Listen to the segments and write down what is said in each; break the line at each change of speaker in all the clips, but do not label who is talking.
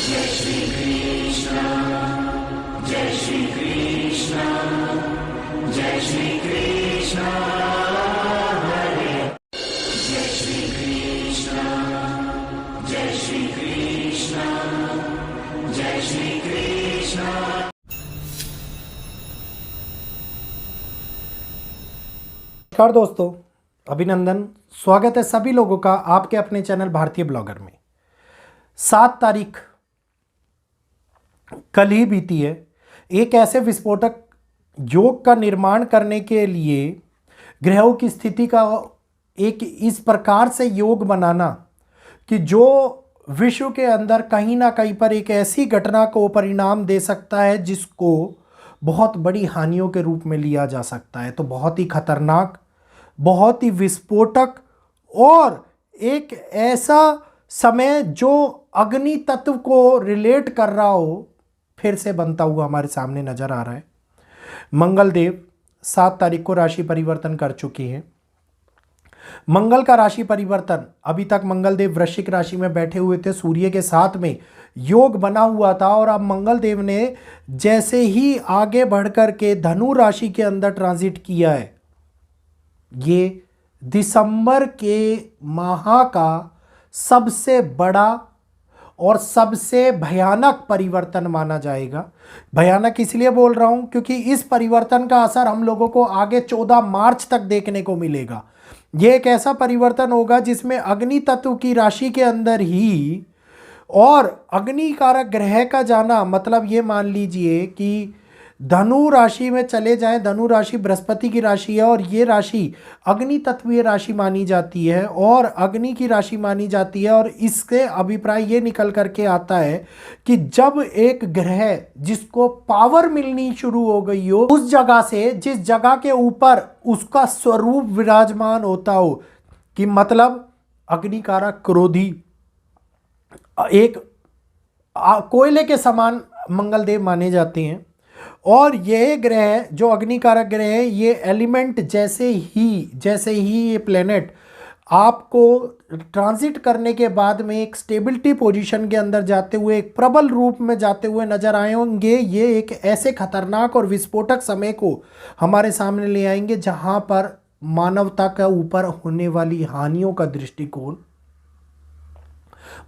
जय श्री कृष्ण, जय श्री कृष्ण, जय श्री कृष्ण हरे, जय श्री कृष्ण, जय श्री कृष्ण, जय श्री कृष्ण।
नमस्कार दोस्तों, अभिनंदन, स्वागत है सभी लोगों का आपके अपने चैनल भारतीय ब्लॉगर में। 7 तारीख कल ही बीती है। एक ऐसे विस्फोटक योग का निर्माण करने के लिए ग्रहों की स्थिति का एक इस प्रकार से योग बनाना कि जो विश्व के अंदर कहीं ना कहीं पर एक ऐसी घटना को परिणाम दे सकता है जिसको बहुत बड़ी हानियों के रूप में लिया जा सकता है। तो बहुत ही खतरनाक, बहुत ही विस्फोटक और एक ऐसा समय जो अग्नि तत्व को रिलेट कर रहा हो फिर से बनता हुआ हमारे सामने नजर आ रहा है। मंगल देव 7 तारीख को राशि परिवर्तन कर चुके हैं। मंगल का राशि परिवर्तन, अभी तक मंगल देव वृश्चिक राशि में बैठे हुए थे, सूर्य के साथ में योग बना हुआ था और अब मंगल देव ने जैसे ही आगे बढ़कर के धनु राशि के अंदर ट्रांजिट किया है, ये दिसंबर के माह का सबसे बड़ा और सबसे भयानक परिवर्तन माना जाएगा। भयानक इसलिए बोल रहा हूं क्योंकि इस परिवर्तन का असर हम लोगों को आगे 14 मार्च तक देखने को मिलेगा। यह एक ऐसा परिवर्तन होगा जिसमें अग्नि तत्व की राशि के अंदर ही और अग्नि कारक ग्रह का जाना, मतलब ये मान लीजिए कि धनु राशि में चले जाएं। धनु राशि बृहस्पति की राशि है और ये राशि अग्नि तत्वीय राशि मानी जाती है और अग्नि की राशि मानी जाती है। और इसके अभिप्राय ये निकल करके आता है कि जब एक ग्रह जिसको पावर मिलनी शुरू हो गई हो, उस जगह से जिस जगह के ऊपर उसका स्वरूप विराजमान होता हो, कि मतलब अग्नि कारक क्रोधी, एक कोयले के समान मंगलदेव माने जाते हैं। और ये ग्रह जो अग्निकारक ग्रह है, ये एलिमेंट जैसे ही ये प्लेनेट आपको ट्रांजिट करने के बाद में एक स्टेबिलिटी पोजीशन के अंदर जाते हुए, एक प्रबल रूप में जाते हुए नजर आए होंगे, ये एक ऐसे खतरनाक और विस्फोटक समय को हमारे सामने ले आएंगे जहां पर मानवता के ऊपर होने वाली हानियों का दृष्टिकोण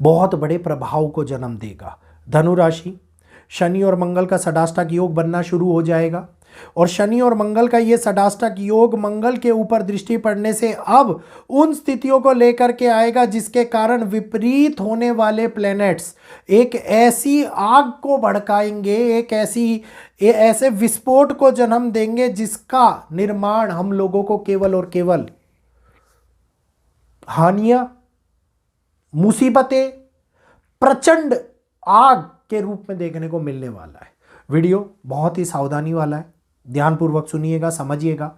बहुत बड़े प्रभाव को जन्म देगा। धनु राशि, शनि और मंगल का षडाष्टक योग बनना शुरू हो जाएगा और शनि और मंगल का ये षडाष्टक योग मंगल के ऊपर दृष्टि पड़ने से अब उन स्थितियों को लेकर के आएगा जिसके कारण विपरीत होने वाले प्लैनेट्स एक ऐसी आग को भड़काएंगे, एक ऐसे विस्फोट को जन्म देंगे जिसका निर्माण हम लोगों को केवल और केवल हानियां, मुसीबतें, प्रचंड आग के रूप में देखने को मिलने वाला है। वीडियो बहुत ही सावधानी वाला है, ध्यानपूर्वक सुनिएगा, समझिएगा।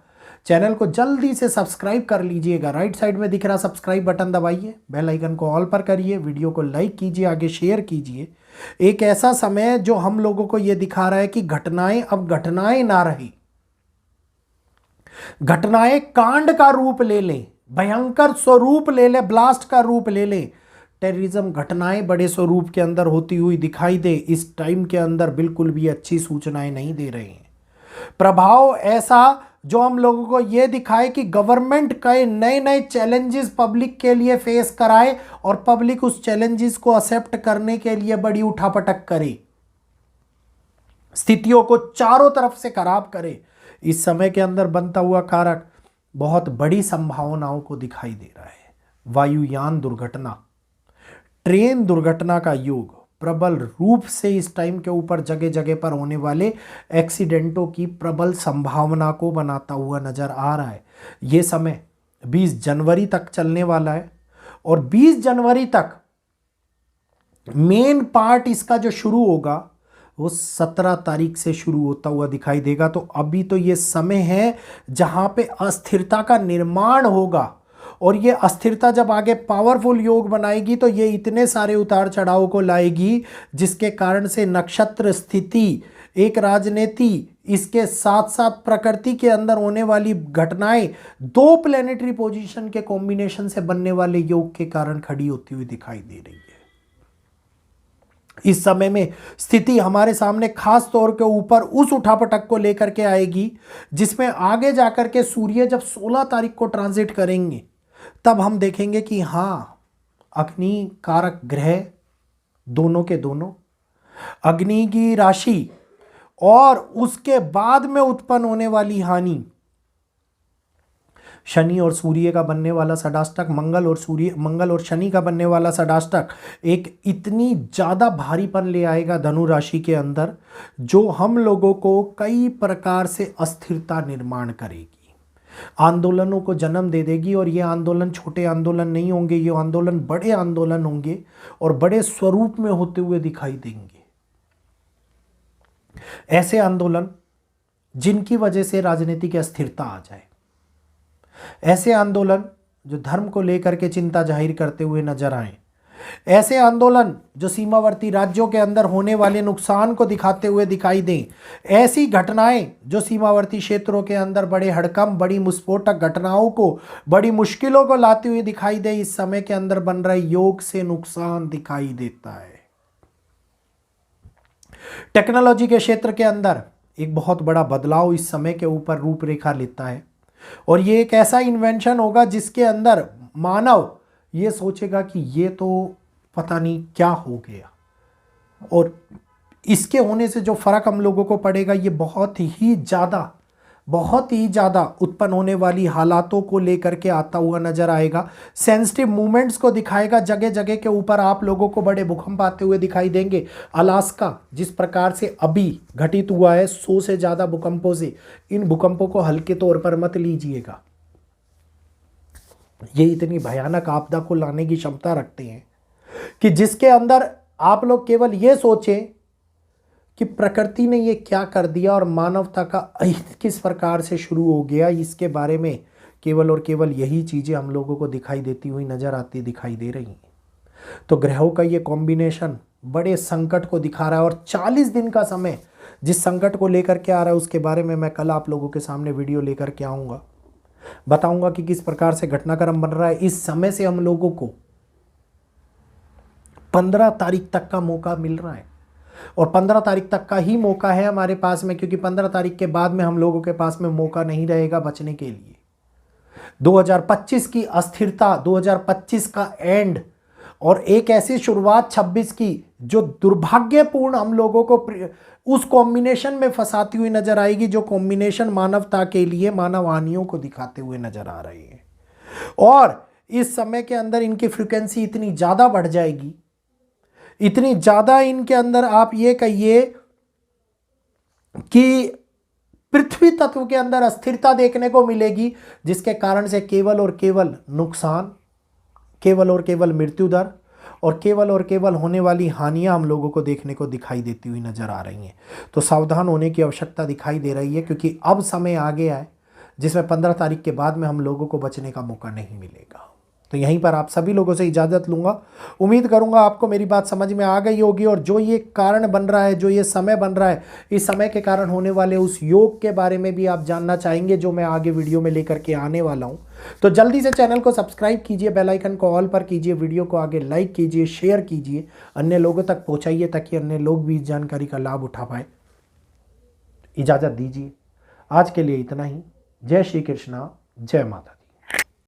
चैनल को जल्दी से सब्सक्राइब कर लीजिएगा, राइट साइड में दिख रहा सब्सक्राइब बटन दबाइए, बेल आइकन को ऑल पर करिए, वीडियो को लाइक कीजिए, आगे शेयर कीजिए। एक ऐसा समय जो हम लोगों को यह दिखा रहा है कि घटनाएं अब घटनाएं ना रही, घटनाएं कांड का रूप ले लें, भयंकर स्वरूप ले ले, ब्लास्ट का रूप ले ले, टेररिज्म घटनाएं बड़े स्वरूप के अंदर होती हुई दिखाई दे। इस टाइम के अंदर बिल्कुल भी अच्छी सूचनाएं नहीं दे रहे हैं। प्रभाव ऐसा जो हम लोगों को यह दिखाए कि गवर्नमेंट कई नए नए चैलेंजेस पब्लिक के लिए फेस कराए और पब्लिक उस चैलेंजेस को एक्सेप्ट करने के लिए बड़ी उठापटक करे, स्थितियों को चारों तरफ से खराब करे। इस समय के अंदर बनता हुआ कारक बहुत बड़ी संभावनाओं को दिखाई दे रहा है। वायुयान दुर्घटना, ट्रेन दुर्घटना का योग प्रबल रूप से इस टाइम के ऊपर जगह जगह पर होने वाले एक्सीडेंटों की प्रबल संभावना को बनाता हुआ नजर आ रहा है। ये समय 20 जनवरी तक चलने वाला है और 20 जनवरी तक मेन पार्ट इसका जो शुरू होगा वो 17 तारीख से शुरू होता हुआ दिखाई देगा। तो अभी तो ये समय है जहां पे अस्थिरता का निर्माण होगा और ये अस्थिरता जब आगे पावरफुल योग बनाएगी तो ये इतने सारे उतार चढ़ाव को लाएगी जिसके कारण से नक्षत्र स्थिति, एक राजनीति, इसके साथ साथ प्रकृति के अंदर होने वाली घटनाएं 2 प्लेनेटरी पोजीशन के कॉम्बिनेशन से बनने वाले योग के कारण खड़ी होती हुई दिखाई दे रही है। इस समय में स्थिति हमारे सामने खास तौर के ऊपर उस उठापटक को लेकर के आएगी जिसमें आगे जाकर के सूर्य जब 16 तारीख को ट्रांजिट करेंगे तब हम देखेंगे कि हाँ, अग्नि कारक ग्रह दोनों के दोनों, अग्नि की राशि और उसके बाद में उत्पन्न होने वाली हानि, शनि और सूर्य का बनने वाला षडाष्टक, मंगल और शनि का बनने वाला षडाष्टक एक इतनी ज़्यादा भारीपन ले आएगा धनु राशि के अंदर, जो हम लोगों को कई प्रकार से अस्थिरता निर्माण करेगी, आंदोलनों को जन्म दे देगी। और ये आंदोलन छोटे आंदोलन नहीं होंगे, ये आंदोलन बड़े आंदोलन होंगे और बड़े स्वरूप में होते हुए दिखाई देंगे। ऐसे आंदोलन जिनकी वजह से राजनीतिक अस्थिरता आ जाए, ऐसे आंदोलन जो धर्म को लेकर के चिंता जाहिर करते हुए नजर आए, ऐसे आंदोलन जो सीमावर्ती राज्यों के अंदर होने वाले नुकसान को दिखाते हुए दिखाई दें, ऐसी घटनाएं जो सीमावर्ती क्षेत्रों के अंदर बड़े हड़कंप, बड़ी विस्फोटक घटनाओं को, बड़ी मुश्किलों को लाती हुई दिखाई दे, इस समय के अंदर बन रहे योग से नुकसान दिखाई देता है। टेक्नोलॉजी के क्षेत्र के अंदर एक बहुत बड़ा बदलाव इस समय के ऊपर रूपरेखा लेता है और ये एक ऐसा इन्वेंशन होगा जिसके अंदर मानव ये सोचेगा कि ये तो पता नहीं क्या हो गया, और इसके होने से जो फर्क हम लोगों को पड़ेगा ये बहुत ही ज़्यादा उत्पन्न होने वाली हालातों को लेकर के आता हुआ नजर आएगा। सेंसिटिव मूवमेंट्स को दिखाएगा, जगह जगह के ऊपर आप लोगों को बड़े भूकंप आते हुए दिखाई देंगे। अलास्का जिस प्रकार से अभी घटित हुआ है 100 से ज़्यादा भूकंपों से, इन भूकंपों को हल्के तौर पर मत लीजिएगा, ये इतनी भयानक आपदा को लाने की क्षमता रखते हैं कि जिसके अंदर आप लोग केवल ये सोचें कि प्रकृति ने ये क्या कर दिया और मानवता का अहित किस प्रकार से शुरू हो गया, इसके बारे में केवल और केवल यही चीज़ें हम लोगों को दिखाई देती हुई नज़र आती दिखाई दे रही हैं। तो ग्रहों का ये कॉम्बिनेशन बड़े संकट को दिखा रहा है और 40 दिन का समय जिस संकट को लेकर के आ रहा है उसके बारे में मैं कल आप लोगों के सामने वीडियो लेकर के आऊँगा, बताऊँगा कि किस प्रकार से घटनाक्रम बन रहा है। इस समय से हम लोगों को 15 तारीख तक का मौका मिल रहा है और 15 तारीख तक का ही मौका है हमारे पास में, क्योंकि 15 तारीख के बाद में हम लोगों के पास में मौका नहीं रहेगा बचने के लिए। 2025 की अस्थिरता, 2025 का एंड और एक ऐसी शुरुआत 26 की जो दुर्भाग्यपूर्ण हम लोगों को उस कॉम्बिनेशन में फंसाती हुई नजर आएगी, जो कॉम्बिनेशन मानवता के लिए मानव हानियों को दिखाते हुए नजर आ रही है। और इस समय के अंदर इनकी फ्रीक्वेंसी इतनी ज़्यादा बढ़ जाएगी, इतनी ज़्यादा इनके अंदर आप ये कहिए कि पृथ्वी तत्व के अंदर अस्थिरता देखने को मिलेगी, जिसके कारण से केवल और केवल नुकसान, केवल और केवल मृत्यु दर और केवल होने वाली हानियां हम लोगों को देखने को दिखाई देती हुई नजर आ रही हैं। तो सावधान होने की आवश्यकता दिखाई दे रही है, क्योंकि अब समय आ गया है जिसमें 15 तारीख के बाद में हम लोगों को बचने का मौका नहीं मिलेगा। तो यहीं पर आप सभी लोगों से इजाज़त लूँगा। उम्मीद करूँगा आपको मेरी बात समझ में आ गई होगी और जो ये कारण बन रहा है, जो ये समय बन रहा है, इस समय के कारण होने वाले उस योग के बारे में भी आप जानना चाहेंगे, जो मैं आगे वीडियो में लेकर के आने वाला हूँ। तो जल्दी से चैनल को सब्सक्राइब कीजिए, बेल आइकन को ऑल पर कीजिए, वीडियो को आगे लाइक कीजिए, शेयर कीजिए, अन्य लोगों तक पहुँचाइए ताकि अन्य लोग भी इस जानकारी का लाभ उठा पाए। इजाज़त दीजिए, आज के लिए इतना ही। जय श्री कृष्णा, जय माता।